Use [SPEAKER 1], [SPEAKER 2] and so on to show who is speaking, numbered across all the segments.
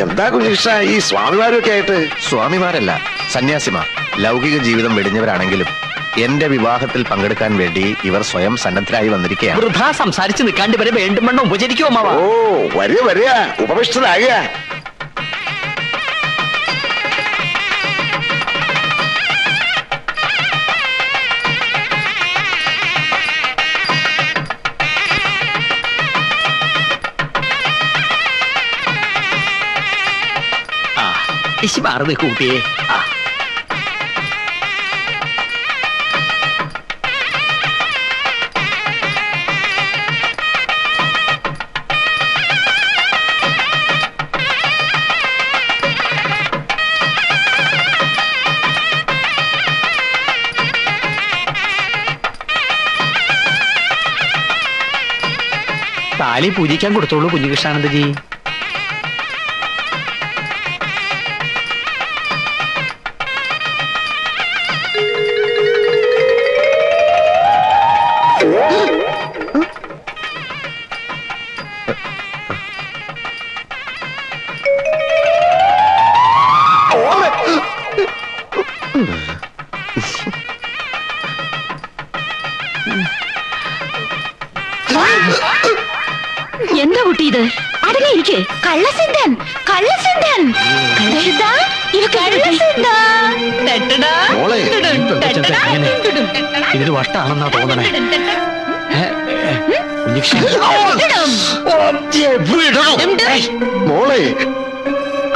[SPEAKER 1] എന്താ കുഞ്ഞിഷ ഈ സ്വാമിമാരൊക്കെ ആയിട്ട്?
[SPEAKER 2] സ്വാമിമാരല്ല, സന്യാസിമാർ. ലൗകിക ജീവിതം വെടിഞ്ഞവരാണെങ്കിലും എന്റെ വിവാഹത്തിൽ പങ്കെടുക്കാൻ വേണ്ടി ഇവർ സ്വയം സന്നദ്ധരായി വന്നിരിക്കുകയാണ്.
[SPEAKER 3] വൃഥാ സംസാരിച്ച് നിൽക്കാണ്ട് ഇവരെ വേണ്ടും വണ്ണം ഉപചരിക്കുമോ അമ്മാവ?
[SPEAKER 1] ഓ വരിക ഉപവിഷ്ടനാകുക.
[SPEAKER 3] മാറി നിൽക്കൂ കുട്ടിയെ. താലി പൂജിക്കാൻ കൊടുത്തോളൂ കുഞ്ഞുകൃഷ്ണാനന്ദജി.
[SPEAKER 4] എന്താ കുട്ടി ഇത്? അടങ്ങിയിരിക്കെ. കള്ളസിദ്ധൻ
[SPEAKER 3] ഇതൊരു വട്ടാണെന്നാ തോന്നണേ.
[SPEAKER 1] മോളെ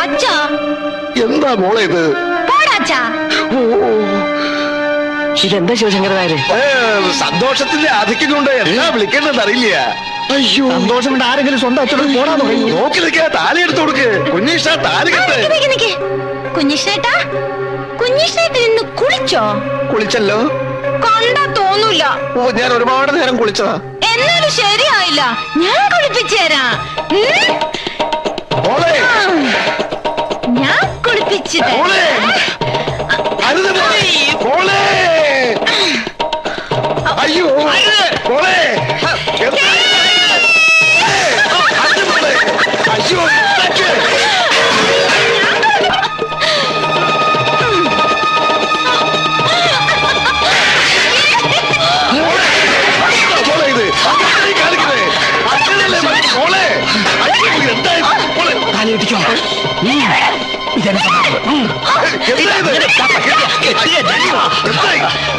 [SPEAKER 4] അച്ഛാ,
[SPEAKER 1] എന്താ മോളെ ഇത്?
[SPEAKER 3] ഇതെന്താ ശിവശങ്കരനായരെ?
[SPEAKER 1] സന്തോഷത്തിന്റെ ആധിക്യം കൊണ്ട് എന്താ വിളിക്കേണ്ടത് അറിയില്ല.
[SPEAKER 3] അയ്യോ, സന്തോഷം കൊണ്ട് ആരെങ്കിലും സ്വന്തം അച്ഛനോട് പോടാൻ തുടങ്ങി.
[SPEAKER 1] നോക്കി നിൽക്കാ, താലി എടുത്തു കൊടുക്ക്. കുഞ്ഞീഷ താലി കെട്ട്.
[SPEAKER 4] കുഞ്ഞിഷ്ണേട്ടാ, കുഞ്ഞിഷ്ണേട്ടൻ ഇന്ന് കുളിച്ചോ?
[SPEAKER 1] കുളിച്ചല്ലോ.
[SPEAKER 4] കണ്ടാ തോന്നൂല.
[SPEAKER 1] ഓ, ഞാൻ ഒരുപാട് നേരം കുളിച്ചതാ.
[SPEAKER 4] എന്നാലും ശരിയായില്ല, ഞാൻ കുളിപ്പിച്ചു തരാം.
[SPEAKER 1] മോളെ,
[SPEAKER 4] ഞാൻ കുളിപ്പിച്ചു
[SPEAKER 1] മോളെ, അരുത് മോളെ. അയ്യോ മോളെ, അയ്യോ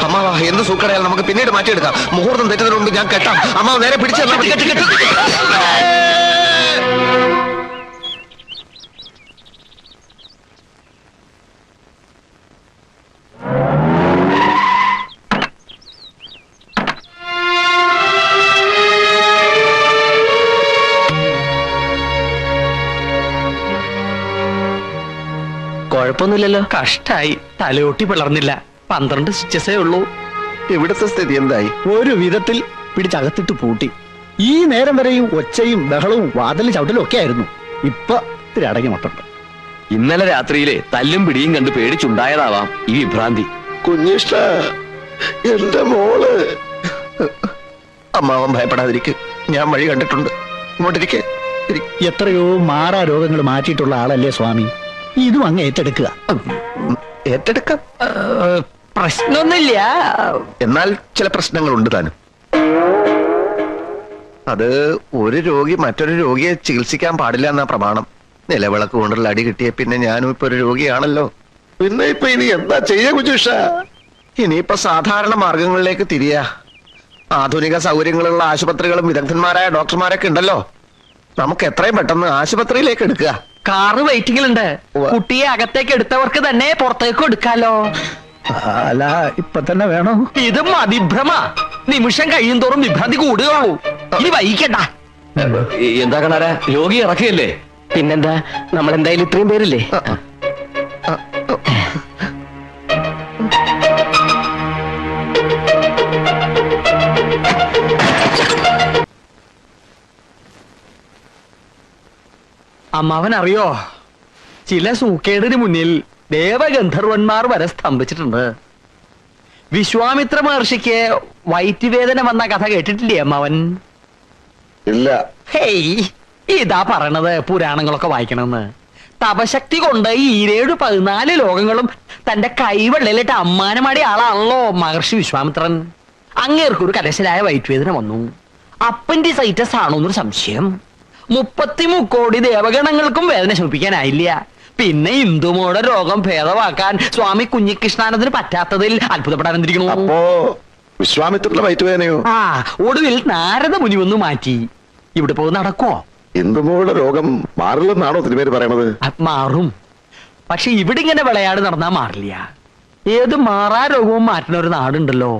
[SPEAKER 2] അമ്മാവ, എന്ത് സൂക്കടയാൽ നമുക്ക് പിന്നീട് മാറ്റിയെടുക്കാം. മുഹൂർത്തം തെറ്റുന്നതിന് മുമ്പ് ഞാൻ കെട്ടാം. അമ്മാവ് നേരെ പിടിച്ചു.
[SPEAKER 3] കുഴപ്പമൊന്നുമില്ലല്ലോ. കഷ്ടായി, തലയോട്ടി പിളർന്നില്ല. 12 സ്റ്റിച്ചസേ ഉള്ളൂ.
[SPEAKER 2] ഇവിടുത്തെ സ്ഥിതി എന്തായി?
[SPEAKER 5] ഒരു വിധത്തിൽ പിടിച്ചകത്തിട്ട് പൂട്ടി. ഈ നേരം വരെയും ഒച്ചയും ബഹളവും വാതിലും ചവിട്ടലും ഒക്കെ ആയിരുന്നു. ഇപ്പൊ ഇത്തിരി അടങ്ങി മട്ടുണ്ട്.
[SPEAKER 6] ഇന്നലെ രാത്രിയിലെ തല്ലും പിടിയും കണ്ട് പേടിച്ചുണ്ടായതാവാം ഈ വിഭ്രാന്തി.
[SPEAKER 1] കുഞ്ഞിഷ്ട, എന്റെ മോള്.
[SPEAKER 2] അമ്മാവൻ ഭയപ്പെടാതിരിക്കെ, ഞാൻ വഴി കണ്ടിട്ടുണ്ട്. ഇങ്ങോട്ടിരിക്കെ.
[SPEAKER 5] എത്രയോ മാറാ രോഗങ്ങൾ മാറ്റിയിട്ടുള്ള ആളല്ലേ സ്വാമി. ഇതും അങ്ങ് ഏറ്റെടുക്കുക.
[SPEAKER 2] ഏറ്റെടുക്കാം,
[SPEAKER 3] പ്രശ്നമൊന്നുമില്ല.
[SPEAKER 2] എന്നാൽ ചില പ്രശ്നങ്ങളുണ്ട് താനും. അത് ഒരു രോഗി മറ്റൊരു രോഗിയെ ചികിത്സിക്കാൻ പാടില്ല എന്നാ പ്രമാണം. നിലവിളക്ക് കൊണ്ടുള്ള അടി കിട്ടിയ പിന്നെ ഞാനും ഇപ്പൊ ഒരു രോഗിയാണല്ലോ.
[SPEAKER 1] പിന്നെ ഇപ്പൊ ഇനി എന്താ ചെയ്യാ കുഞ്ഞിഷ?
[SPEAKER 2] ഇനിയിപ്പൊ സാധാരണ മാർഗങ്ങളിലേക്ക് തിരിയാ. ആധുനിക സൗകര്യങ്ങളുള്ള ആശുപത്രികളും വിദഗ്ധന്മാരായ ഡോക്ടർമാരൊക്കെ ഉണ്ടല്ലോ. നമുക്ക് എത്രയും പെട്ടെന്ന് ആശുപത്രിയിലേക്ക് എടുക്കുക.
[SPEAKER 3] കാറ് വെയിറ്റിംഗിലുണ്ട്. കുട്ടിയെ അകത്തേക്ക് എടുത്തവർക്ക് തന്നെ പുറത്തേക്ക് എടുക്കാലോ.
[SPEAKER 5] അല്ല, ഇപ്പൊ തന്നെ വേണോ?
[SPEAKER 3] ഇത് മതിഭ്രമ. നിമിഷം കഴിയും തോറും വിഭ്രാന്തി കൂടുകയുള്ളൂ. ഇനി വൈകിക്കണ്ട.
[SPEAKER 6] എന്താ കണാര, രോഗി ഇറക്കിയല്ലേ?
[SPEAKER 3] പിന്നെന്താ, നമ്മൾ എന്തായാലും ഇത്രയും പേരില്ലേ. അമ്മാവൻ അറിയോ, ചില സൂക്കേടിന് മുന്നിൽ ദേവഗന്ധർവന്മാർ വരെ സ്തംഭിച്ചിട്ടുണ്ട്. വിശ്വാമിത്ര മഹർഷിക്ക് വയറ്റുവേദന വന്ന കഥ കേട്ടിട്ടില്ലേ അമ്മാവൻ?
[SPEAKER 1] ഇല്ല.
[SPEAKER 3] ഹേയ്, ഇതാ പറയണത് പുരാണങ്ങളൊക്കെ വായിക്കണമെന്ന്. തപശക്തി കൊണ്ട് ഈ 14 ലോകങ്ങളും തന്റെ കൈവെള്ളയിലിട്ട് അമ്മാനമാടിയ ആളാണല്ലോ മഹർഷി വിശ്വാമിത്രൻ. അങ്ങേർക്കൊരു കരശലായ വയറ്റുവേദന വന്നു. അപ്പൻഡിസൈറ്റസ് ആണോ എന്നൊരു സംശയം. 33 കോടി ദേവഗണങ്ങൾക്കും വേദന ശമിപ്പിക്കാനായില്ല. പിന്നെ ഇന്ദുമോടെ രോഗം ഭേദമാക്കാൻ സ്വാമി കുഞ്ഞികൃഷ്ണാനന്ദന് പറ്റാത്തതിൽ അത്ഭുതപ്പെടാനിരിക്കുന്നു.
[SPEAKER 1] അപ്പോ വിശ്വാമിത്രന്റെ വയറ്റുവേദനയോ?
[SPEAKER 3] ആ ഒടുവിൽ നാരദ മുനി ഒന്ന് മാറ്റി. ഇവിടെ പോയി നടക്കുവോ?
[SPEAKER 1] ഇന്ദുമോളുടെ രോഗം മാറില്ലെന്നാണോ തിരുമേനി പറയണത്?
[SPEAKER 3] മാറും. പക്ഷെ ഇവിടെ ഇങ്ങനെ വിളയാട് നടന്നാ മാറില്ല. ഏത് മാറാ രോഗവും മാറ്റുന്ന ഒരു നാടുണ്ടല്ലോ,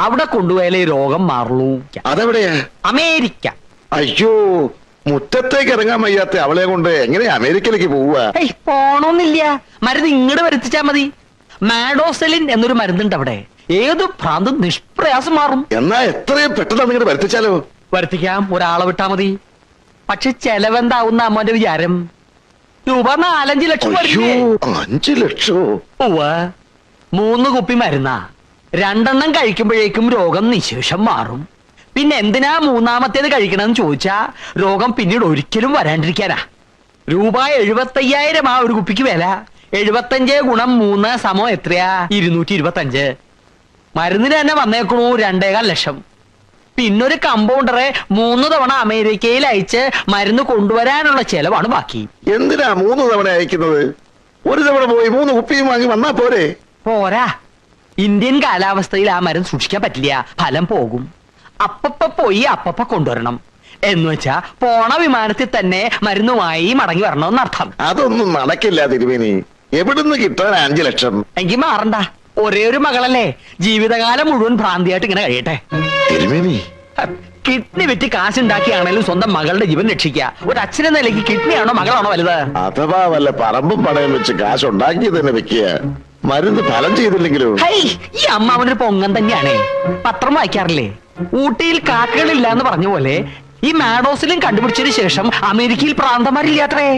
[SPEAKER 3] അവിടെ കൊണ്ടുപോയാലേ ഈ രോഗം മാറുള്ളൂ.
[SPEAKER 1] അതെവിടെയാ?
[SPEAKER 3] അമേരിക്ക.
[SPEAKER 1] അയ്യോ, മുറ്റത്തേക്ക് ഇറങ്ങാൻ വയ്യാത്ത അവളെ കൊണ്ട് എങ്ങനെ അമേരിക്കയിലേക്ക് പോവുക?
[SPEAKER 3] ഏയ് പോണോന്നില്ല, മരുന്ന് ഇങ്ങോട്ട് വരുത്തിച്ചാ മതി. മാഡോസെലിൻ എന്നൊരു മരുന്നുണ്ട് അവിടെ. ഏത് ഭ്രാന്തും നിഷ്പ്രയാസം മാറും.
[SPEAKER 1] എന്നാ എത്രയും പെട്ടെന്ന് നിങ്ങടെ വരുത്തിച്ചാലോ?
[SPEAKER 3] വരുത്തിക്കാം, ഒരാളെ വിട്ടാ മതി. പക്ഷെ ചെലവെന്താവുന്ന അമ്മന്റെ വിചാരം? രൂപ 4-5 ലക്ഷം
[SPEAKER 1] അയ്യോ,
[SPEAKER 3] വരില്ലേ?
[SPEAKER 1] 5 ലക്ഷോ?
[SPEAKER 3] ഉവ്വ്. 3 കുപ്പി മരുന്നാ. 2 എണ്ണം കഴിക്കുമ്പോഴേക്കും രോഗം നിശേഷം മാറും. പിന്നെ എന്തിനാ 3ാമത്തേത് കഴിക്കണമെന്ന് ചോദിച്ചാ രോഗം പിന്നീട് ഒരിക്കലും വരാണ്ടിരിക്കാനാ. രൂപ 75,000 ആ ഒരു കുപ്പിക്ക് വില. 75 ഗുണം 3 സമം എത്രയാ? 225. മരുന്നിന് തന്നെ വന്നേക്കണു 2.25 ലക്ഷം. പിന്നൊരു കമ്പൗണ്ടറെ 3 തവണ അമേരിക്കയിൽ അയച്ച് മരുന്ന് കൊണ്ടുവരാനുള്ള ചെലവാണ് ബാക്കി.
[SPEAKER 1] എന്തിനാ 3 തവണ അയക്കുന്നത്? ഒരു തവണ പോയി 3 കുപ്പിയും വാങ്ങി വന്നാ പോരെ?
[SPEAKER 3] പോരാ, ഇന്ത്യൻ കാലാവസ്ഥയിൽ ആ മരുന്ന് സൂക്ഷിക്കാൻ പറ്റില്ല, ഫലം പോകും. അപ്പപ്പ പോയി അപ്പപ്പ കൊണ്ടുവരണം. എന്ന് വെച്ചാ പോണ വിമാനത്തിൽ തന്നെ മരുന്നുമായി മടങ്ങി വരണമെന്നർത്ഥം.
[SPEAKER 1] അതൊന്നും നടക്കില്ല തിരുമേനി. എവിടുന്ന് കിട്ടാൻ 5 ലക്ഷം?
[SPEAKER 3] എങ്കിൽ മാറണ്ട, ഒരേ ഒരു മകളല്ലേ, ജീവിതകാലം മുഴുവൻ ഭ്രാന്തിയായിട്ട് ഇങ്ങനെ കഴിയട്ടെ.
[SPEAKER 1] തിരുമേനി,
[SPEAKER 3] കിഡ്നി വിറ്റ് കാശുണ്ടാക്കിയാണേലും സ്വന്തം മകളുടെ ജീവൻ രക്ഷിക്കുക. ഒരു അച്ഛനെ നിലയ്ക്ക് കിഡ്നിയാണോ മകളാണോ വലുത്?
[SPEAKER 1] അഥവാ വല്ല പറമ്പും പണയം വെച്ച് കാശ് ഉണ്ടാക്കി തന്നെ വെക്കുക. മരുന്ന് ഫലം ചെയ്തില്ലെങ്കിലോ?
[SPEAKER 3] ഹൈ, ഈ അമ്മാവനൊരു പൊങ്ങൻ തന്നെയാണേ. പത്രം വായിക്കാറില്ലേ? ഊട്ടിയിൽ കാക്കകളില്ല എന്ന് പറഞ്ഞ പോലെ ഈ മാഡോസിലും കണ്ടുപിടിച്ചതിന് ശേഷം അമേരിക്കയിൽ പ്രാന്തമാരില്ലാത്രേ.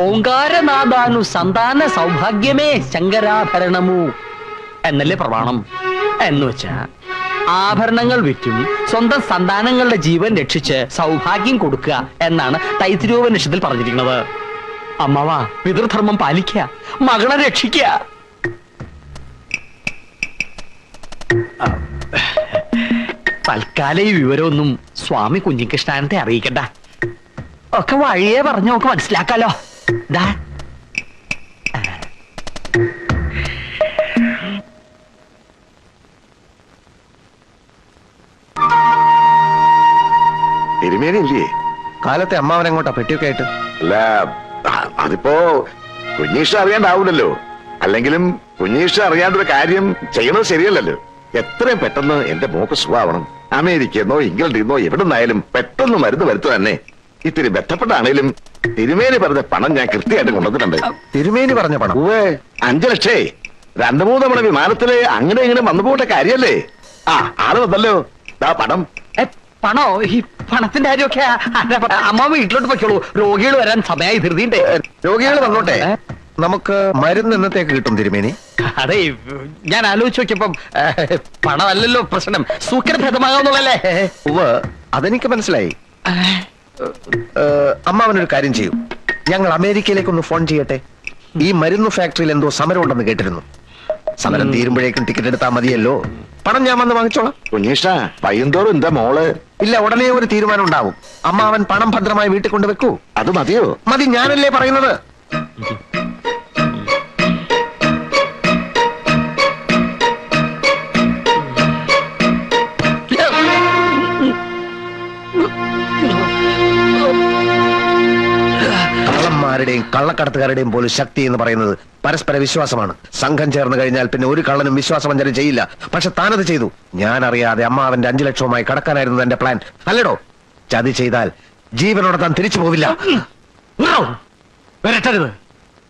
[SPEAKER 3] ഓങ്കാരനാഥാനു സന്താന സൗഭാഗ്യമേ ശങ്കരാഭരണമു എന്നല്ലേ പ്രമാണം. എന്ന് വെച്ചാ ആഭരണങ്ങൾ വിറ്റും സ്വന്തം സന്താനങ്ങളുടെ ജീവൻ രക്ഷിച്ച് സൗഭാഗ്യം കൊടുക്കുക എന്നാണ് തൈത്തിരീയോപനിഷത്തിൽ പറഞ്ഞിരിക്കുന്നത്. അമ്മാവാ, പിതൃധർമ്മം പാലിക്കുക, മകളെ രക്ഷിക്കുക. തൽക്കാലം ഈ വിവരമൊന്നും സ്വാമി കുഞ്ഞികൃഷ്ണാനത്തെ അറിയിക്കണ്ട. ഒക്കെ വഴിയേ പറഞ്ഞു നമുക്ക് മനസ്സിലാക്കാലോ. ദാ
[SPEAKER 1] തിരുമേനി ഇല്ലേ?
[SPEAKER 2] കാലത്തെ അമ്മാവനെങ്ങോട്ടാ പെട്ടിയൊക്കെ ആയിട്ട്?
[SPEAKER 1] അല്ല, അതിപ്പോ കുഞ്ഞീഷ അറിയാണ്ടാവൂലല്ലോ. അല്ലെങ്കിലും കുഞ്ഞീഷ അറിയാണ്ടൊരു കാര്യം ചെയ്യണത് ശരിയല്ലല്ലോ. എത്രയും പെട്ടെന്ന് എന്റെ മോക്ക് സുഖാവണം. അമേരിക്കന്നോ ഇംഗ്ലണ്ടിന്നോ എവിടെ നിന്നായാലും പെട്ടെന്ന് മരുന്ന് വരുത്തു തന്നെ. ഇത്തിരി ബന്ധപ്പെട്ടാണേലും തിരുമേനി പറഞ്ഞ പണം ഞാൻ കൃത്യമായിട്ട് കൊണ്ടുവന്നിട്ടുണ്ട്.
[SPEAKER 2] തിരുമേനി പറഞ്ഞ പണം?
[SPEAKER 1] ഉവ്വേ, 5 ലക്ഷേ. 2-3 തവണ വിമാനത്തില് അങ്ങനെ ഇങ്ങനെ വന്നു പോകേണ്ട കാര്യല്ലേ? ആ, ആള് വന്നല്ലോ. ദാ പണം.
[SPEAKER 3] പണോ? ഈ പണത്തിന്റെ കാര്യമൊക്കെ അമ്മ വീട്ടിലോട്ട് പൊയ്ക്കോളൂ. രോഗികൾ വരാൻ സമയമായി ധൃതിയുണ്ടേ.
[SPEAKER 2] രോഗികൾ വന്നോട്ടെ. നമുക്ക് മരുന്ന് എന്നത്തേക്ക് കിട്ടും തിരുമേനി?
[SPEAKER 3] അതെ, ഞാൻ ആലോചിച്ച് നോക്കിയപ്പം പണമല്ലല്ലോ പ്രശ്നം, സൂക്കരഭേദമാകാന്നുള്ളല്ലേ.
[SPEAKER 2] ഉവ്വ്, അതെനിക്ക് മനസ്സിലായി. അമ്മാവനൊരു കാര്യം ചെയ്യൂ, ഞങ്ങൾ അമേരിക്കയിലേക്കൊന്ന് ഫോൺ ചെയ്യട്ടെ. ഈ മരുന്ന് ഫാക്ടറിയിൽ എന്തോ സമരം ഉണ്ടെന്ന് കേട്ടിരുന്നു. സമരം തീരുമ്പോഴേക്കും ടിക്കറ്റ് എടുത്താൽ മതിയല്ലോ. പണം ഞാൻ വന്ന് വാങ്ങിച്ചോളാം.
[SPEAKER 1] കുഞ്ഞീഷ, പയ്യന്തോറും എന്താ മോള്?
[SPEAKER 2] ഇല്ല, ഉടനെ ഒരു തീരുമാനം ഉണ്ടാവും. അമ്മാവൻ പണം ഭദ്രമായി വീട്ടിൽ കൊണ്ട് വെക്കൂ.
[SPEAKER 1] അത് മതിയോ?
[SPEAKER 2] മതി, ഞാനല്ലേ പറയുന്നത്. കള്ളന്മാരുടെയും കള്ളക്കടത്തുകാരുടെയും പോലും ശക്തി എന്ന് പറയുന്നത് പരസ്പര വിശ്വാസമാണ്. സംഘം ചേർന്ന് കഴിഞ്ഞാൽ പിന്നെ ഒരു കള്ളനും വിശ്വാസവഞ്ചന ചെയ്യില്ല. പക്ഷെ താനത് ചെയ്തു. ഞാൻ അറിയാതെ അമ്മാവന്റെ 5 ലക്ഷവുമായി കടക്കാനായിരുന്നു എന്റെ പ്ലാൻ, അല്ലേടോ? ചതി ചെയ്താൽ ജീവനോടെ താൻ തിരിച്ചു പോവില്ല.
[SPEAKER 3] വരട്ടരുത്.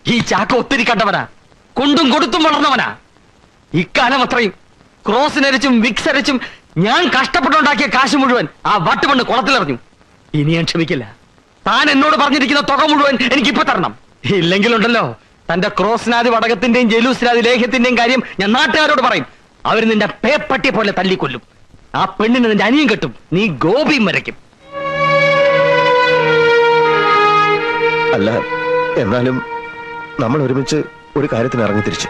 [SPEAKER 3] ഈ ചാക്ക ഒത്തിരി കണ്ടവനാ, കൊണ്ടും കൊടുത്തും വളർന്നവനാ. ഇക്കാലം അത്രയും ക്രോസിനരച്ചും വിക്സ് അരച്ചും ഞാൻ കഷ്ടപ്പെട്ടുണ്ടാക്കിയ കാശ് മുഴുവൻ ആ വട്ടുമണ്ണ് കുളത്തിലെറിഞ്ഞു. ഇനി ഞാൻ ക്ഷമിക്കില്ല. താൻ എന്നോട് പറഞ്ഞിരിക്കുന്ന തുക മുഴുവൻ എനിക്കിപ്പോ തരണം. ഇല്ലെങ്കിലുണ്ടല്ലോ, തന്റെ ക്രോസ്നാദി വടകത്തിന്റെയും ജലൂസ്നാദി ലേഖ്യത്തിന്റെയും കാര്യം ഞാൻ നാട്ടുകാരോട് പറയും. അവർ നിന്റെ പേപ്പട്ടി പോലെ തല്ലിക്കൊല്ലും. ആ പെണ്ണിന് നിന്റെ അനിയും കെട്ടും, നീ ഗോപിയും വരയ്ക്കും.
[SPEAKER 2] അല്ല, എന്നാലും നമ്മൾ ഒരുമിച്ച് ഒരു കാര്യത്തിന് ഇറങ്ങി തിരിച്ചു.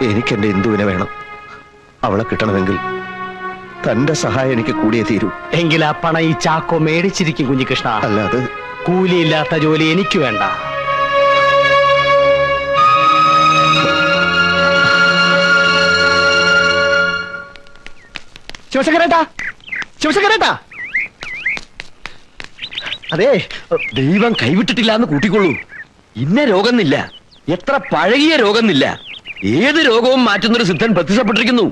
[SPEAKER 2] എനിക്ക് എന്റെ ഇന്ദുവിനെ വേണം. അവളെ കിട്ടണമെങ്കിൽ തന്റെ സഹായം എനിക്ക് കൂടിയേ തീരൂ.
[SPEAKER 5] എങ്കിൽ ആ പണം ഈ ചാക്കോ മേടിച്ചിരിക്കും കുഞ്ഞികൃഷ്ണ.
[SPEAKER 2] അല്ലാതെ
[SPEAKER 5] കൂലിയില്ലാത്ത ജോലി എനിക്ക് വേണ്ട. ശിവശങ്കരേട്ടാ, ശിവശങ്കരേട്ടാ, അതെ,
[SPEAKER 6] ദൈവം കൈവിട്ടിട്ടില്ല എന്ന് കൂട്ടിക്കൊള്ളൂ. ഇന്ന രോഗമെന്നില്ല, എത്ര പഴകിയ രോഗമെന്നില്ല, ഏത് രോഗവും മാറ്റുന്നൊരു സിദ്ധൻ പ്രത്യക്ഷപ്പെട്ടിരിക്കുന്നു.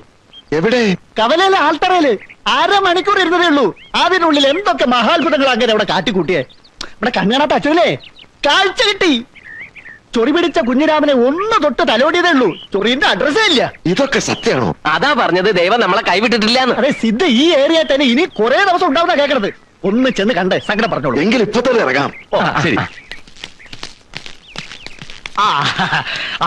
[SPEAKER 2] എവിടെ?
[SPEAKER 5] കവലയിലെ ആൾത്തറയില് 1/2 മണിക്കൂർ ഇരുന്നതേ ഉള്ളൂ. അതിനുള്ളിൽ എന്തൊക്കെ മഹാത്ഭുതങ്ങൾ അങ്ങനെ അവിടെ കാട്ടിക്കൂട്ടിയേ. ഇവിടെ കണ്ണാണാത്ത അച്ഛനല്ലേ കാഴ്ച കിട്ടി. ചൊറി പിടിച്ച കുഞ്ഞിരാമനെ ഒന്ന് തൊട്ട് തലോടിയതേ ഉള്ളൂ. ചൊറിന്റെ അഡ്രസ്സേ ഇല്ല.
[SPEAKER 2] ഇതൊക്കെ സത്യമാണോ?
[SPEAKER 6] അതാ പറഞ്ഞത്, ദൈവം നമ്മളെ കൈവിട്ടിട്ടില്ല എന്ന്.
[SPEAKER 5] അതെ, സിദ്ധ ഈ ഏരിയ തന്നെ ഇനി കുറെ ദിവസം ഉണ്ടാവുന്ന കേൾക്കണത്. ഒന്ന് ചെന്ന് കണ്ടേ സങ്കടം പറഞ്ഞോളൂ.
[SPEAKER 2] എങ്കിൽ ഇപ്പൊ തന്നെ ഇറങ്ങാം.
[SPEAKER 6] ശരി.
[SPEAKER 3] ആ,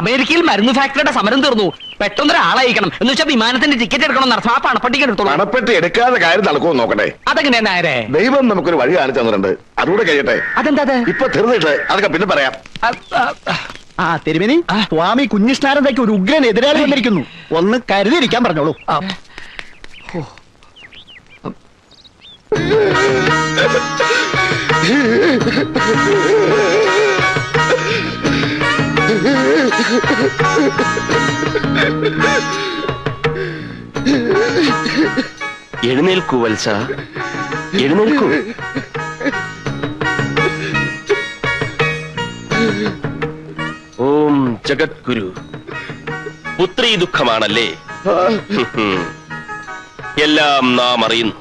[SPEAKER 3] അമേരിക്കയിൽ മരുന്ന് ഫാക്ടറിയുടെ സമരം തീർന്നു. പെട്ടെന്നൊരാളയക്കണം എന്ന് വെച്ചാൽ വിമാനത്തിന്റെ ടിക്കറ്റ് എടുക്കണം നടത്തും. ആ പണപ്പെട്ടിക്ക് എടുത്തോളൂ.
[SPEAKER 1] പണപ്പെട്ടി എടുക്കാതെ കാര്യം നടക്കുമെന്ന് നോക്കട്ടെ.
[SPEAKER 3] അതെങ്ങനെയാ നേരെ?
[SPEAKER 1] ദൈവം നമുക്കൊരു വഴി കാണിച്ചു തന്നിട്ടുണ്ട്. അതുകൂടെ കഴിയട്ടെ.
[SPEAKER 3] അതെന്താ അത്?
[SPEAKER 1] ഇപ്പൊ തീർന്നിട്ട് അതൊക്കെ പിന്നെ പറയാം.
[SPEAKER 5] ആ തിരുമേനി, സ്വാമി കുഞ്ഞിഷ്ണാനന്ദയ്ക്ക് ഒരു ഉഗ്രൻ എതിരാളി വന്നിരിക്കുന്നു. ഒന്ന് കരുതിയിരിക്കാൻ പറഞ്ഞോളൂ.
[SPEAKER 6] എഴുന്നേൽക്കൂ വത്സ, എഴുന്നേൽക്കൂ. ഓം ജഗദ്ഗുരു. പുത്രീ ദുഃഖമാണല്ലേ? എല്ലാം നാം അറിയുന്നു.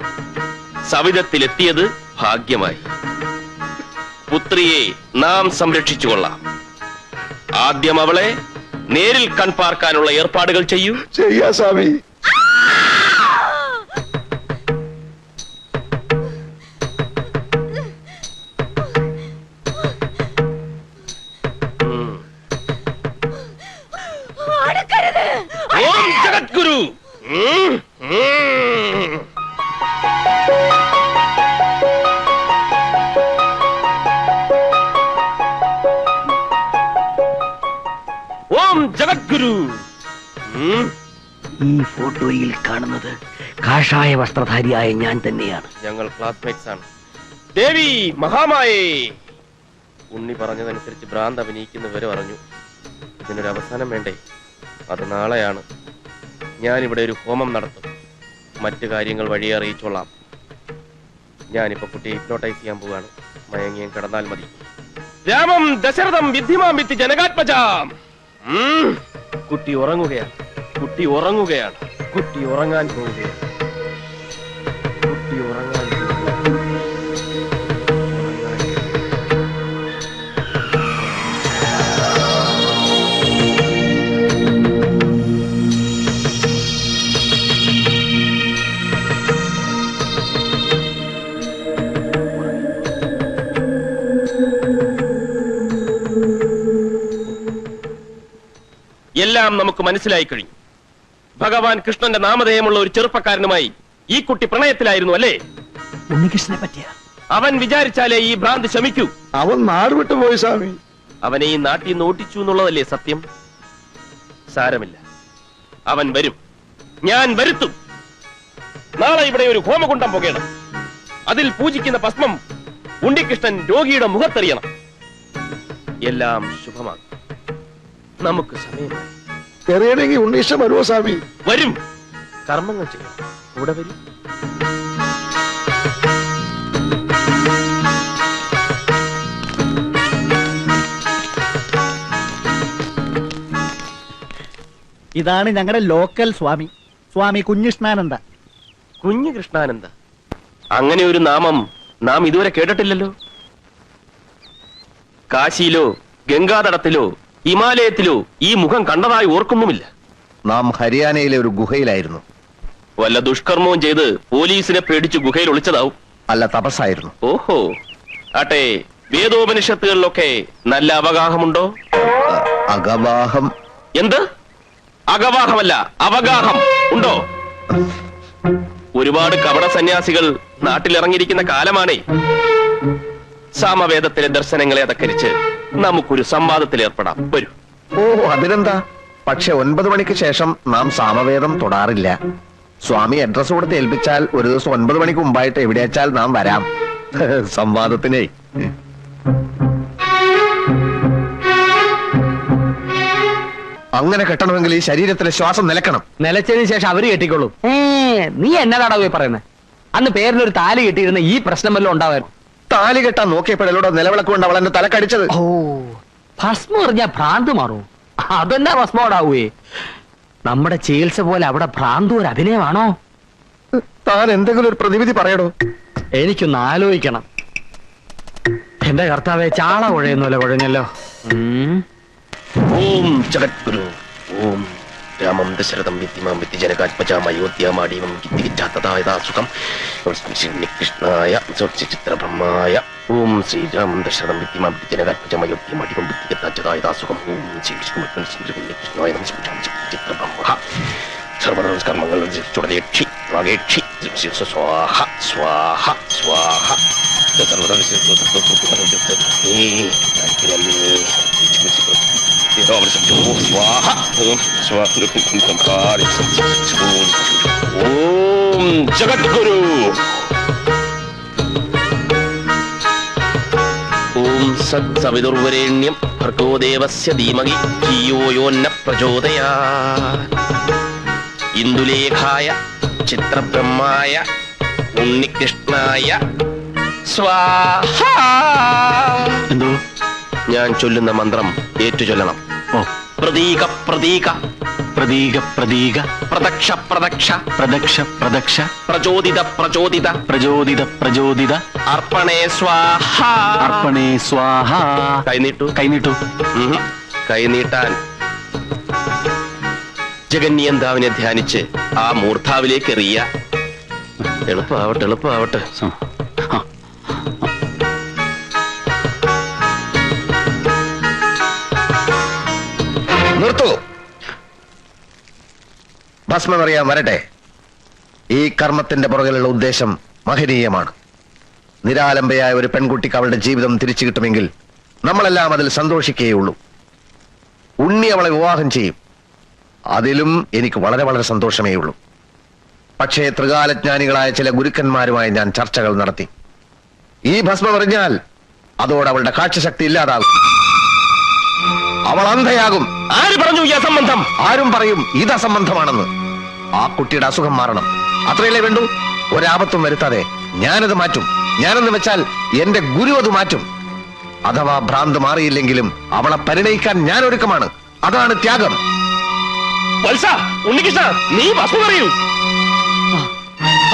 [SPEAKER 6] സവിധത്തിലെത്തിയത് ഭാഗ്യമായി. പുത്രിയെ നാം സംരക്ഷിച്ചുകൊള്ളാം. ആദ്യം അവളെ നേരിൽ കൺപാർക്കാനുള്ള ഏർപ്പാടുകൾ ചെയ്യൂ.
[SPEAKER 1] ചെയ്യാ സ്വാമി.
[SPEAKER 6] ഓം ജഗദ്ഗുരു. ഓം ജഗദ്ഗുരു.
[SPEAKER 3] ഈ ഫോട്ടോയിൽ കാണുന്നത് കാഷായ വസ്ത്രധാരിയായ ഞാൻ തന്നെയാണ്.
[SPEAKER 6] ഞങ്ങൾ ക്ലാസ്മേറ്റ്സ് ആണ്. ദേവി മഹാമായേ. ഉണ്ണി പറഞ്ഞതനുസരിച്ച് ഭ്രാന്ത് അഭിനയിക്കുന്നവരെ പറഞ്ഞു. ഇതിനൊരു അവസാനം വേണ്ടേ? അത് നാളെയാണ്. ഞാനിവിടെ ഒരു ഹോമം നടത്തും. മറ്റു കാര്യങ്ങൾ വഴി അറിയിച്ചോളാം. ഞാനിപ്പോ കുട്ടിയെ ഹിപ്നോട്ടൈസ് ചെയ്യാൻ പോവാണ്. മയങ്ങിയും കിടന്നാൽ മതി. രാമം ദശരഥം വിദ്ധിമാം വിത്തി ജനകാത്മജാം. കുട്ടി ഉറങ്ങുകയാണ്. കുട്ടി ഉറങ്ങുകയാണ്. കുട്ടി ഉറങ്ങാൻ പോവുകയാണ്. കുട്ടി ഉറങ്ങാൻ പോവുകയാണ്. എല്ലാം നമുക്ക് മനസ്സിലായി കഴിഞ്ഞു. ഭഗവാൻ കൃഷ്ണന്റെ നാമധേയമുള്ള ഒരു ചെറുപ്പക്കാരനുമായി ഈ കുട്ടി പ്രണയത്തിലായിരുന്നു അല്ലേ?
[SPEAKER 3] ഉണ്ണികൃഷ്ണനെ പറ്റിയ
[SPEAKER 6] അവൻ വിചാരിച്ചാലേ ഈ ഭ്രാന്ത് ശമിക്കൂ.
[SPEAKER 1] അവൻ നാട് വിട്ടു പോയി സ്വാമി.
[SPEAKER 6] അവനെ ഈ നാട്ടിൽ നിന്ന് ഓട്ടിച്ചു എന്നുള്ളതല്ലേ സത്യം? സാരമില്ല, അവൻ വരും. ഞാൻ വരുത്തും. നാളെ ഇവിടെ ഒരു ഹോമകുണ്ഡം പുകയണം. അതിൽ പൂജിക്കുന്ന ഭസ്മം ഉണ്ണികൃഷ്ണൻ രോഗിയുടെ മുഖത്തെറിയണം. എല്ലാം ശുഭമാകും. നമുക്ക് സമയമായി.
[SPEAKER 1] എറിയണമെങ്കിൽ ഉണ്ണീഷ്ടം വരുമോ സ്വാമി?
[SPEAKER 6] വരും. കർമ്മങ്ങൾ ചെയ്യണം. കൂടെ വരും.
[SPEAKER 5] ഇതാണ് ഞങ്ങളുടെ ലോക്കൽ സ്വാമി, സ്വാമി കുഞ്ഞിഷ്ണാനന്ദ.
[SPEAKER 6] കുഞ്ഞു കൃഷ്ണാനന്ദ. അങ്ങനെ ഒരു നാമം നാം ഇതുവരെ കേട്ടിട്ടില്ലല്ലോ. കാശിയിലോ ഗംഗാതടത്തിലോ ഹിമാലയത്തിലോ ഈ മുഖം കണ്ടതായി ഓർക്കുന്നുമില്ല.
[SPEAKER 2] നാം ഹരിയാനയിലെ ഒരു ഗുഹയിലായിരുന്നു.
[SPEAKER 6] വല്ല ദുഷ്കർമ്മവും ചെയ്ത് പോലീസിനെ പേടിച്ച് ഗുഹയിൽ ഒളിച്ചതാവും.
[SPEAKER 2] അല്ല, തപസ്സായിരുന്നു.
[SPEAKER 6] ഓഹോ. ആട്ടെ, വേദോപനിഷത്തുകളിലൊക്കെ നല്ല അവഗാഹമുണ്ടോ?
[SPEAKER 2] അഗവാഹം.
[SPEAKER 6] എന്ത്? അഗവാഹമല്ല, അവഗാഹം ഉണ്ടോ? ഒരുപാട് കപട സന്യാസികൾ നാട്ടിലിറങ്ങിയിരിക്കുന്ന കാലമാണേ.
[SPEAKER 7] സാമവേദത്തിലെ ദർശനങ്ങളെ അതക്കരിച്ച് നമുക്കൊരു സംവാദത്തിൽ ഏർപ്പെടാം. വരൂ.
[SPEAKER 2] ഓ അതിനെന്താ, പക്ഷെ 9 മണിക്ക് ശേഷം നാം സാമവേദം തൊടാറില്ല. സ്വാമി അഡ്രസ് കൊടുത്ത് ഏൽപ്പിച്ചാൽ ഒരു ദിവസം 9 മണിക്ക് മുമ്പായിട്ട് എവിടെയാച്ചാൽ നാം വരാം. സംവാദത്തിനെ. അങ്ങനെ കെട്ടണമെങ്കിൽ ഈ ശരീരത്തിലെ ശ്വാസം നിലക്കണം.
[SPEAKER 3] നിലച്ചതിന് ശേഷം അവര് കെട്ടിക്കോളൂ. നീ എന്നതാടാ പോയി പറയുന്നത്? അന്ന് പേരിലൊരു താലി കെട്ടിയിരുന്ന ഈ പ്രശ്നം വല്ലതും ഉണ്ടാവായിരുന്നു.
[SPEAKER 2] താലി കെട്ടാൻ നോക്കിയപ്പോഴോടെ നിലവിളക്ക് കൊണ്ട് അവൾ എന്നെ തലക്കടിച്ചത്.
[SPEAKER 3] ഓ, ഭസ്മം എറിഞ്ഞാ ഭ്രാന്ത് മാറും. അതെന്നാ ഭസ്മോടാവേ? നമ്മുടെ ചികിത്സ പോലെ അവിടെ ഭ്രാന്ത് ഒരു അഭിനയമാണോ?
[SPEAKER 2] താൻ എന്തെങ്കിലും ഒരു പ്രതിവിധി പറയടോ.
[SPEAKER 3] എനിക്കൊന്ന് ആലോചിക്കണം. എന്റെ കർത്താവെ, ചാള കുഴയുന്നല്ലോ കുഴഞ്ഞല്ലോ.
[SPEAKER 7] ഓം ജഗദ്ഗുരു. ഓം രാമം ദശരഥം വിദ്യമാം വിദ്യജനകാത്മജാമയോധ്യാമാടീവം കിത്തികിച്ചാത്തതായതാസുഖം കൃഷ്ണായ ചിത്രബ്രഹ്മായ. ഓം ശ്രീരാമം ദശരഥം വിദ്യമാം വിദ്യജനകാത്മജാമയോധ്യാമാടീവം വിദ്യകിത്താച്ചതായതാസുഖം. ഓം ശ്രീകൃഷ്ണായ ചിത്രബ്രഹ്മ. സർവനമസ്കർമ്മങ്ങൾ ചുടലേക്ഷി വാഗേക്ഷി സ്വാഹ സ്വാഹ സ്വാഹ. ഓം ജഗദ്ഗുരു. ഓം സത്സവിതുർവരേണ്യം ഭർഗോ ദേവസ്യ ധീമഹി ധിയോ യോ ന പ്രചോദയാത്. ഇന്ദുലേഖായ ചിത്രബ്രഹ്മായ ഉണ്ണികൃഷ്ണായ സ്വാഹ.
[SPEAKER 6] എന്തോ
[SPEAKER 7] ഞാൻ ചൊല്ലുന്ന മന്ത്രം ഏറ്റുചൊല്ലണം.
[SPEAKER 6] ഓ,
[SPEAKER 7] പ്രതീക പ്രതീക
[SPEAKER 6] പ്രതീക പ്രതീക
[SPEAKER 7] പ്രദക്ഷ പ്രദക്ഷ
[SPEAKER 6] പ്രദക്ഷ പ്രദക്ഷ
[SPEAKER 7] പ്രചോദിത പ്രചോദിത
[SPEAKER 6] പ്രചോദിത പ്രചോദിത
[SPEAKER 7] അർപ്പണേ സ്വാഹ.
[SPEAKER 6] അർപ്പണേ സ്വാഹ.
[SPEAKER 7] കൈനീട്ടു.
[SPEAKER 6] കൈനീട്ടു.
[SPEAKER 7] കൈനീട്ടാൻ. ജഗന്യന്താവിനെ ധ്യാനിച്ച് ആ മൂർധാവിലേക്ക് എറിയ. എളുപ്പമാവട്ടെ എളുപ്പമാവട്ടെ.
[SPEAKER 2] നിർത്തൂ. ഭസ്മം അറിയാൻ വരട്ടെ. ഈ കർമ്മത്തിന്റെ പുറകിലുള്ള ഉദ്ദേശം മഹനീയമാണ്. നിരാലംബയായ ഒരു പെൺകുട്ടിക്ക് അവളുടെ ജീവിതം തിരിച്ചു കിട്ടുമെങ്കിൽ നമ്മളെല്ലാം അതിൽ സന്തോഷിക്കുകയുള്ളൂ. ഉണ്ണി അവളെ വിവാഹം ചെയ്യും. അതിലും എനിക്ക് വളരെ വളരെ സന്തോഷമേ ഉള്ളൂ. പക്ഷേ ത്രികാലജ്ഞാനികളായ ചില ഗുരുക്കന്മാരുമായി ഞാൻ ചർച്ചകൾ നടത്തി. ഈ ഭസ്മം അറിഞ്ഞാൽ അതോടെ അവളുടെ കാഴ്ചശക്തി ഇല്ലാതാകും. അവൾ അന്ധയാകും.
[SPEAKER 7] ആര് പറഞ്ഞു ഈ അസംബന്ധം?
[SPEAKER 2] ആരും പറയും ഇത് അസംബന്ധമാണെന്ന്. ആ കുട്ടിയുടെ അസുഖം മാറണം, അത്രയല്ലേ വേണ്ടൂ. ഒരാപത്തും വരുത്താതെ ഞാനത് മാറ്റും. ഞാനെന്ന് വെച്ചാൽ എന്റെ ഗുരു അത് മാറ്റും. അഥവാ ഭ്രാന്ത് മാറിയില്ലെങ്കിലും അവളെ പരിണയിക്കാൻ ഞാൻ ഒരുക്കമാണ്. അതാണ് ത്യാഗം.
[SPEAKER 7] വത്സ, ഉണ്ണികൃഷ്ണ, നീ ഭസ്മം അറിയൂ.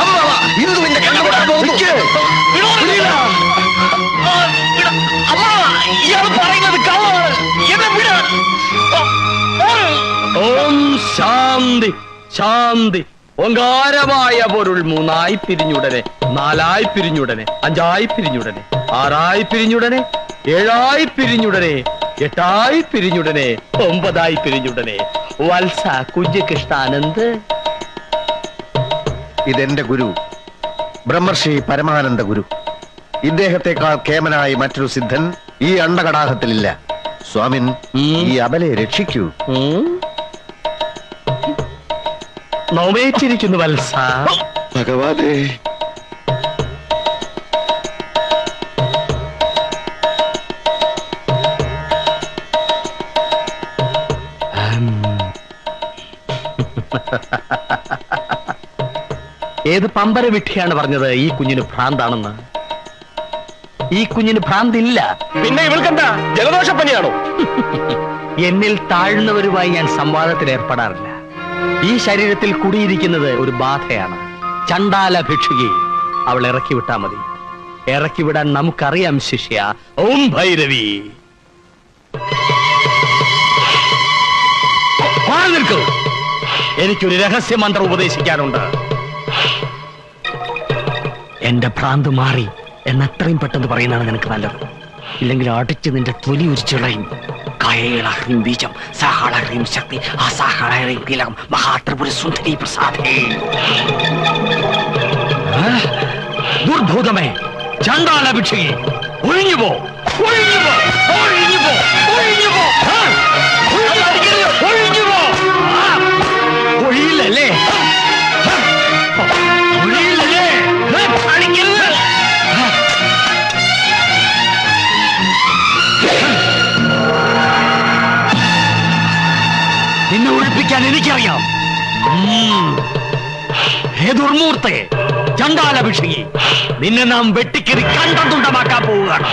[SPEAKER 2] അമ്മാവാ, ഹിന്ദുവിന്റെ കണ്ണുകൊണ്ടാ പോകുന്നു.
[SPEAKER 3] ഓം ശാന്തി ശാന്തി. ഓങ്കാരമായ പൊരുൾ 3 പിരിഞ്ഞുടനെ, 4 പിരിഞ്ഞുടനെ, 5 പിരിഞ്ഞുടനെ, 6 പിരിഞ്ഞുടനെ, 7 പിരിഞ്ഞുടനെ, 8 പിരിഞ്ഞുടനെ, 9 പിരിഞ്ഞുടനെ. വത്സ കുഞ്ഞികൃഷ്ണാനന്ദ്.
[SPEAKER 2] ഇതെന്റെ ഗുരു ബ്രഹ്മർഷി പരമാനന്ദ ഗുരു. ഇദ്ദേഹത്തെക്കാൾ കേമനായി മറ്റൊരു സിദ്ധൻ ഈ അണ്ടകടാഹത്തിലില്ല. സ്വാമിൻ, ഈ അബലയെ രക്ഷിക്കൂ.
[SPEAKER 3] നോവേറ്റിരിക്കുന്നു വത്സ.
[SPEAKER 1] ഭഗവാനേ.
[SPEAKER 3] ഏത് പമ്പര വിഡ്ഢിയാണ് പറഞ്ഞത് ഈ കുഞ്ഞിന് ഭ്രാന്താണെന്ന്? ഈ കുഞ്ഞിന് ഭ്രാന്തില്ല.
[SPEAKER 7] പിന്നെ ഇവൾക്കെന്താ ജലദോഷപ്പനിയാണോ?
[SPEAKER 3] എന്നിൽ താഴ്ന്നവരുമായി ഞാൻ സംവാദത്തിൽ ഏർപ്പെടാറില്ല. ഈ ശരീരത്തിൽ കുടിയിരിക്കുന്നത് ഒരു ബാധയാണ്. ചണ്ടാല ഭിക്ഷുകി. അവൾ ഇറക്കി വിട്ടാ മതി. ഇറക്കി വിടാൻ നമുക്കറിയാം ശിഷ്യ. ഓം ഭൈരവി. മാറി നിൽക്കൂ. എനിക്കൊരു രഹസ്യ മന്ത്രം ഉപദേശിക്കാനുണ്ട്. എന്റെ ഭ്രാന്ത് മാറി എന്നത്രയും പെട്ടെന്ന് പറയുന്നതാണ് നിനക്ക് നല്ലത്. ഇല്ലെങ്കിൽ അടിച്ച് നിന്റെ തൊലി ഉരിച്ചുളയും. കൈളഹ്രീം ബീജം സഹളഹ്രീം ശക്തി അസഹളഹ്രീം കീലകം മഹാത്രിപുര സുന്ദരി പ്രസാദേ. ദുർഭൂതമേ, ചണ്ടാല ഭിക്ഷകി,
[SPEAKER 6] ഒഴിഞ്ഞു പോ, ഒഴിഞ്ഞു പോ, ഒഴിഞ്ഞു പോ, ഒഴിഞ്ഞു പോ. ആ, ഒഴിഞ്ഞു പോ. ആ, ഒഴിയില്ലല്ലേ? ഒഴിയില്ലല്ലേ? അടിക്കരുത്. നിന്നെ ഒഴിപ്പിക്കാൻ എനിക്കറിയാം. ഹേ ദുർമൂർത്തെ, ചണ്ടാലഭിഷേകി, നിന്നെ നാം വെട്ടിക്കറി കണ്ടതുണ്ടമാക്കാൻ പോവുകയാണ്.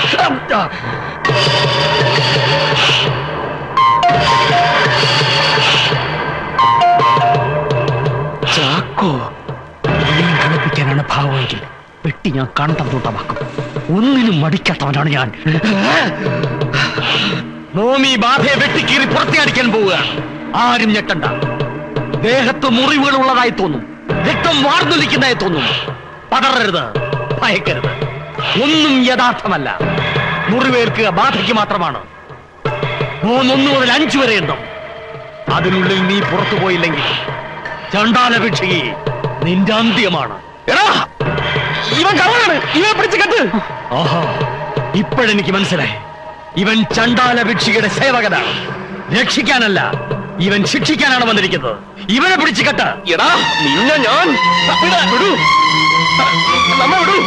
[SPEAKER 6] ചാക്കോ, എന്നെ കളിപ്പിക്കാനാണ് ഭാവമെങ്കിൽ വെട്ടി ഞാൻ കണ്ടതുണ്ടമാക്കും. ഒന്നിനും മടിക്കാത്തവനാണ് ഞാൻ. നോമി ബാധയെ വെട്ടിക്കീറി പുറത്തിയടിക്കാൻ പോവുകയാണ്. ആരും ഞെട്ടണ്ട. ദേഹത്ത് മുറിവുകൾ ഉള്ളതായി തോന്നും, രക്തം വാർന്നൊലിക്കുന്നതായി തോന്നും. പതറരുത്, ഭയക്കരുത്. ഒന്നും യഥാർത്ഥമല്ല. മുറിവേൽക്കുക ബാധയ്ക്ക് മാത്രമാണ്. 3 മുതൽ 5 വരെ എണ്ണം. അതിനുള്ളിൽ നീ പുറത്തു പോയില്ലെങ്കിൽ ചണ്ടാലഭിക്ഷകി, നിന്റെ അന്ത്യമാണ്. എടാ, ഇവൻ കള്ളാണ്, ഇവനെ പിടിച്ച് കെട്ട്. ആഹാ, ഇപ്പോഴെനിക്ക് മനസ്സിലായി. ഇവൻ ചണ്ടാലഭിക്ഷയുടെ സേവകനാണ്. രക്ഷിക്കാനല്ല, ഇവൻ ശിക്ഷിക്കാനാണ് വന്നിരിക്കുന്നത്. ഇവനെ പിടിച്ചു കെട്ട.
[SPEAKER 7] എടാ നിന്നെ ഞാൻ
[SPEAKER 6] വിടൂ, നമ്മ വിടൂ.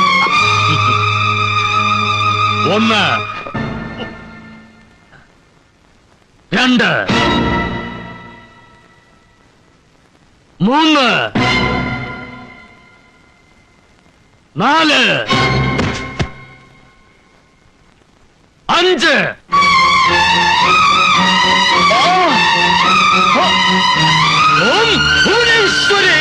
[SPEAKER 6] 1 2 3 4 5 ഓം ഭുവനേശ്വരി.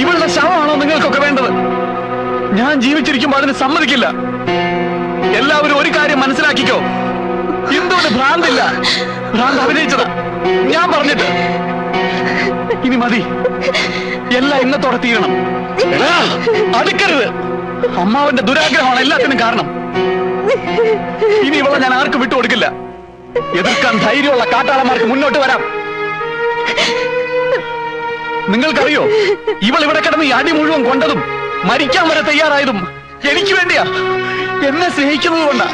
[SPEAKER 6] ഇവളുടെ ശവമാണോ നിങ്ങൾക്കൊക്കെ വേണ്ടത്? ഞാൻ ജീവിച്ചിരിക്കുമ്പോൾ അതിന് സമ്മതിക്കില്ല. എല്ലാവരും ഒരു കാര്യം മനസ്സിലാക്കിക്കോ, ഇന്ദുവിന് ഭ്രാന്തില്ല. ഭ്രാന്ത് അഭിനയിച്ചതാ, ഞാൻ പറഞ്ഞിട്ട്. ഇനി മതി, എല്ലാം ഇന്നത്തോടെ തീരണം. എടാ, അടുക്കരുത്. അമ്മാവന്റെ ദുരാഗ്രഹമാണ് എല്ലാത്തിനും കാരണം. ഇനി ഇവളെ ഞാൻ ആർക്കും വിട്ടുകൊടുക്കില്ല. എതിർക്കാൻ ധൈര്യമുള്ള കാട്ടാളന്മാർക്ക് മുന്നോട്ട് വരാം. നിങ്ങൾക്കറിയോ, ഇവൾ ഇവിടെ കിടന്ന് ഈ അടി മുഴുവൻ കൊണ്ടതും മരിക്കാൻ വരെ തയ്യാറായതും എനിക്ക് വേണ്ടിയാ. എന്നെ സ്നേഹിക്കുന്നത് കൊണ്ടാ.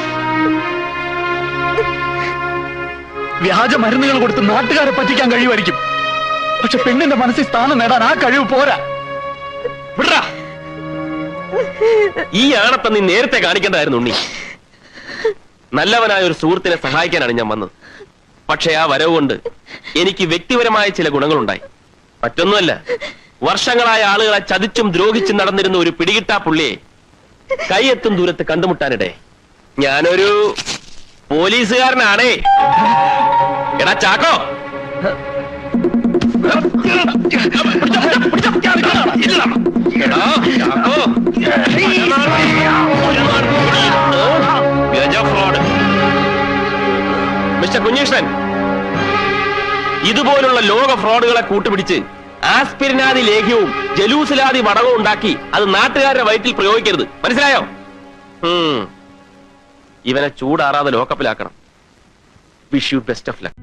[SPEAKER 6] വ്യാജ മരുന്നുകൾ കൊടുത്ത് നാട്ടുകാരെ പറ്റിക്കാൻ കഴിയുമായിരിക്കും. പക്ഷെ പെണ്ണിന്റെ മനസ്സിൽ സ്ഥാനം നേടാൻ ആ കഴിവ് പോരാ. വിടറാ.
[SPEAKER 7] ഈ ആണത്തെ നീ നേരത്തെ കാണിക്കേണ്ടതായിരുന്നു ഉണ്ണി. നല്ലവനായ ഒരു സുഹൃത്തിനെ സഹായിക്കാനാണ് ഞാൻ വന്നത്. പക്ഷെ ആ വരവ് കൊണ്ട് എനിക്ക് വ്യക്തിപരമായ ചില ഗുണങ്ങളുണ്ടായി. മറ്റൊന്നുമല്ല, വർഷങ്ങളായ ആളുകളെ ചതിച്ചും ദ്രോഹിച്ചും നടന്നിരുന്ന ഒരു പിടികിട്ടാ പുള്ളിയെ കൈയെത്തും ദൂരത്ത് കണ്ടുമുട്ടാനിടെ ഞാനൊരു പോലീസുകാരനാണേ. എടാ ചാക്കോ, എടാ ചാക്കോ, ഗജഫ്രോഡ്. മിസ്റ്റർ കുഞ്ഞീഷ്ണൻ, ഇതുപോലുള്ള ലോക ഫ്രോഡുകളെ കൂട്ടുപിടിച്ച് ആസ്പിരിനാദി ലേഖ്യവും ജലൂസിലാദി വടകവും ഉണ്ടാക്കി അത് നാട്ടുകാരുടെ വയറ്റിൽ പ്രയോഗിക്കരുത്. മനസ്സിലായോ? ഇവനെ ചൂടാറാതെ ലോക്കപ്പിലാക്കണം. Wish you best of luck.